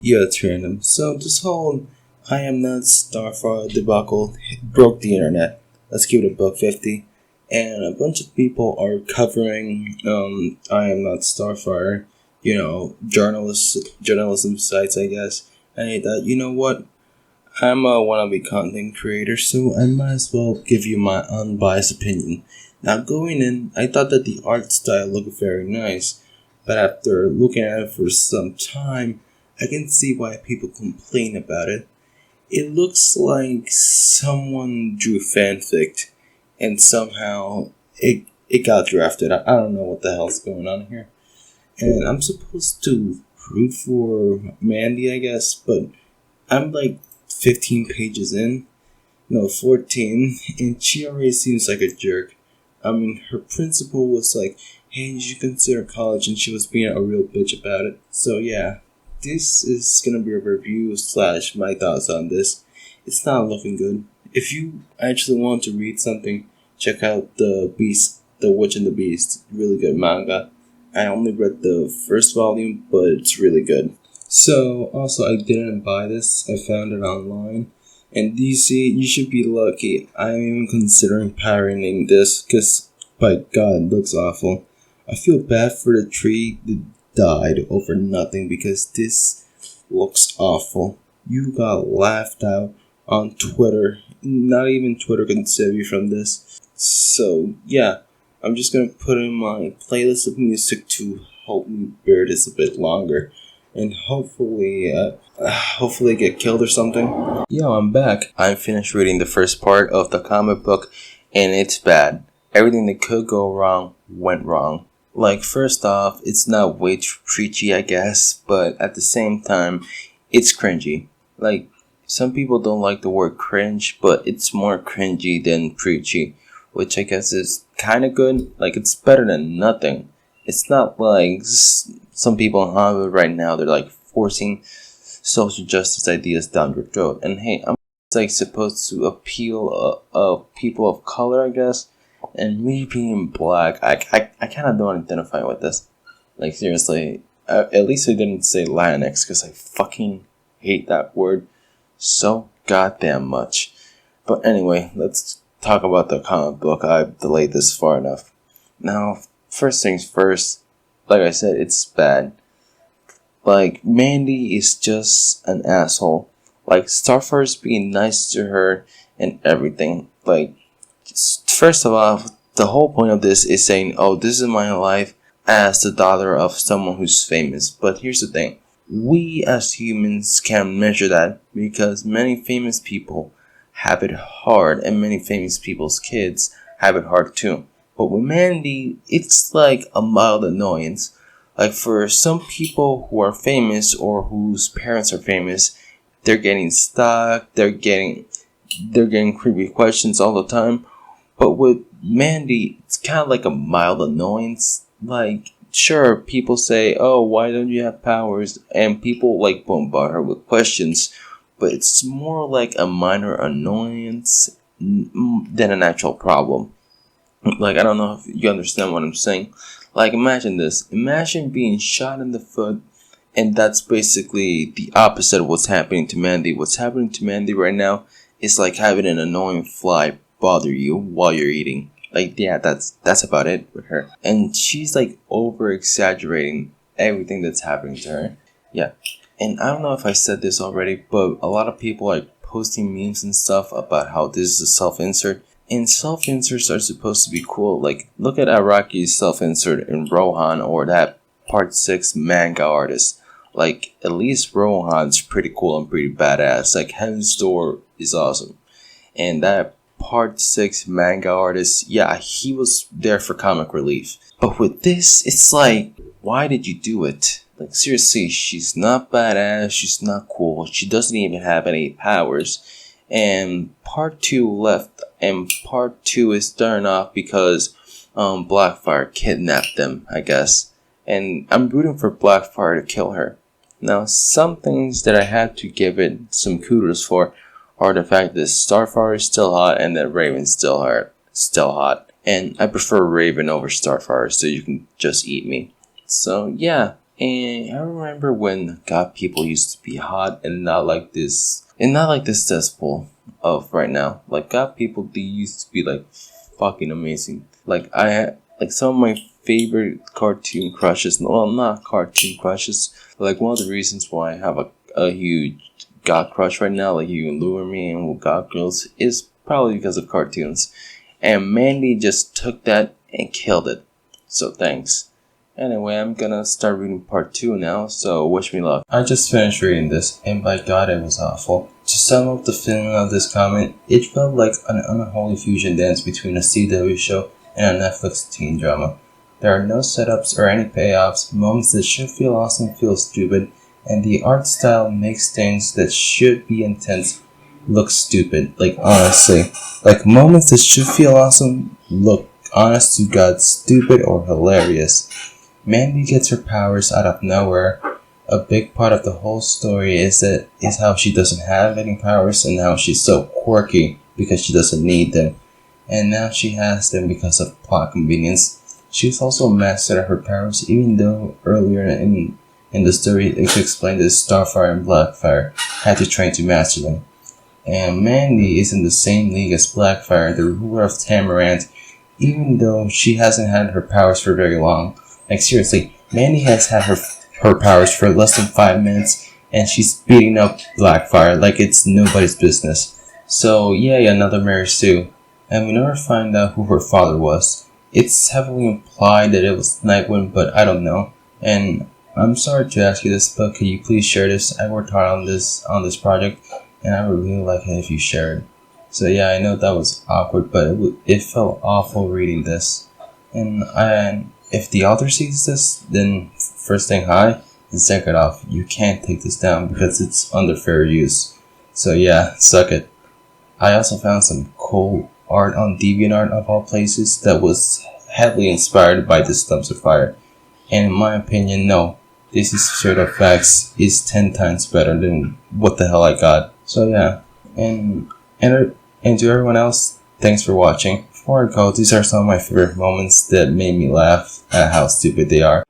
Yeah, it's random. So this whole I am not starfire debacle broke the internet. Let's give it a buck 50. And a bunch of people are covering I am not starfire, journalism sites, I guess. And I thought, you know what? I'm a wannabe content creator, so I might as well give you my unbiased opinion. Now, going in, I thought that the art style looked very nice, but after looking at it for some time, I can see why people complain about it. It looks like someone drew fanfic, and somehow it got drafted. I don't know what the hell's going on here. And I'm supposed to root for Mandy, I guess, but I'm like 15 pages in. No, 14. And she already seems like a jerk. I mean, her principal was like, hey, you should consider college, and she was being a real bitch about it. So, yeah, this is gonna be a review slash my thoughts on this. It's not looking good. If you actually want to read something, check out The Witch and the Beast. Really good manga. I only read the first volume, but it's really good. So, also, I didn't buy this. I found it online. And DC, you should be lucky. I'm even considering pirating this, because, by God, it looks awful. I feel bad for the tree that died over nothing, because this looks awful. You got laughed out on Twitter. Not even Twitter can save you from this. So, yeah. I'm just gonna put in my playlist of music to help me bear this a bit longer. And hopefully get killed or something. Yo, I'm back. I finished reading the first part of the comic book, and it's bad. Everything that could go wrong went wrong. Like, first off, it's not way too preachy, I guess, but at the same time, it's cringy. Like, some people don't like the word cringe, but it's more cringy than preachy, which I guess is kind of good. Like, it's better than nothing. It's not like some people in Hollywood right now, they're like forcing social justice ideas down your throat. And hey, I'm like supposed to appeal people of color, I guess. And me being black, I kind of don't identify with this. Like, seriously, at least I didn't say Latinx, because I fucking hate that word so goddamn much. But anyway, let's talk about the comic book. I've delayed this far enough. Now, first things first, like I said, it's bad. Like, Mandy is just an asshole. Like, Starfire's being nice to her and everything. Like, first of all, the whole point of this is saying, oh, this is my life as the daughter of someone who's famous. But here's the thing. We as humans can't measure that, because many famous people have it hard, and many famous people's kids have it hard too. But with Mandy, it's like a mild annoyance. Like, for some people who are famous or whose parents are famous, they're getting stuck, they're getting creepy questions all the time. But with Mandy, it's kind of like a mild annoyance. Like, sure, people say, oh, why don't you have powers? And people like bombard her with questions. But it's more like a minor annoyance than an actual problem. Like, I don't know if you understand what I'm saying. Like, imagine this. Imagine being shot in the foot, and that's basically the opposite of what's happening to Mandy. What's happening to Mandy right now is like having an annoying fly bother you while you're eating. Like, yeah, that's about it with her. And she's like over exaggerating everything that's happening to her. Yeah. And I don't know if I said this already, but a lot of people are posting memes and stuff about how this is a self-insert. And self-inserts are supposed to be cool. Like, look at Araki's self-insert in Rohan, or that Part 6 manga artist. Like, at least Rohan's pretty cool and pretty badass. Like, Heaven's Door is awesome. And that Part 6 manga artist, yeah, he was there for comic relief. But with this, it's like, why did you do it? Like, seriously, she's not badass, she's not cool, she doesn't even have any powers. And Part 2 left, and Part 2 is starting off because Blackfire kidnapped them, I guess. And I'm rooting for Blackfire to kill her. Now, some things that I had to give it some kudos for are the fact that Starfire is still hot and that Raven's still hot. And I prefer Raven over Starfire, so you can just eat me. So, yeah. And I remember when God people used to be hot and not like this cesspool of right now. Like God people, they used to be like fucking amazing. Like I had like some of my favorite cartoon crushes. Well, not cartoon crushes. Like one of the reasons why I have a huge God crush right now, like you can lure me and with God girls, is probably because of cartoons. And Mandy just took that and killed it. So thanks. Anyway, I'm gonna start reading part 2 now, so wish me luck. I just finished reading this, and by God, it was awful. To sum up the feeling of this comment, it felt like an unholy fusion dance between a CW show and a Netflix teen drama. There are no setups or any payoffs, moments that should feel awesome feel stupid, and the art style makes things that should be intense look stupid, like honestly. Like moments that should feel awesome look honest to God stupid or hilarious. Mandy gets her powers out of nowhere. A big part of the whole story is how she doesn't have any powers and how she's so quirky because she doesn't need them. And now she has them because of plot convenience. She's also mastered her powers even though earlier in the story it explained that Starfire and Blackfire had to train to master them. And Mandy is in the same league as Blackfire, the ruler of Tamarant, even though she hasn't had her powers for very long. Like seriously, Mandy has had her powers for less than 5 minutes, and she's beating up Blackfire like it's nobody's business. So yay, another Mary Sue. And we never find out who her father was. It's heavily implied that it was Nightwind, but I don't know. And I'm sorry to ask you this, but could you please share this? I worked hard on this project, and I would really like it if you shared. So yeah, I know that was awkward, but it felt awful reading this. And if the author sees this, then first thing, hi, and second off, you can't take this down because it's under fair use. So yeah, suck it. I also found some cool art on DeviantArt of all places that was heavily inspired by this dumpster fire. And in my opinion, no, this is straight up facts, is 10 times better than what the hell I got. So yeah, and to everyone else, thanks for watching. Before I go, these are some of my favorite moments that made me laugh at how stupid they are.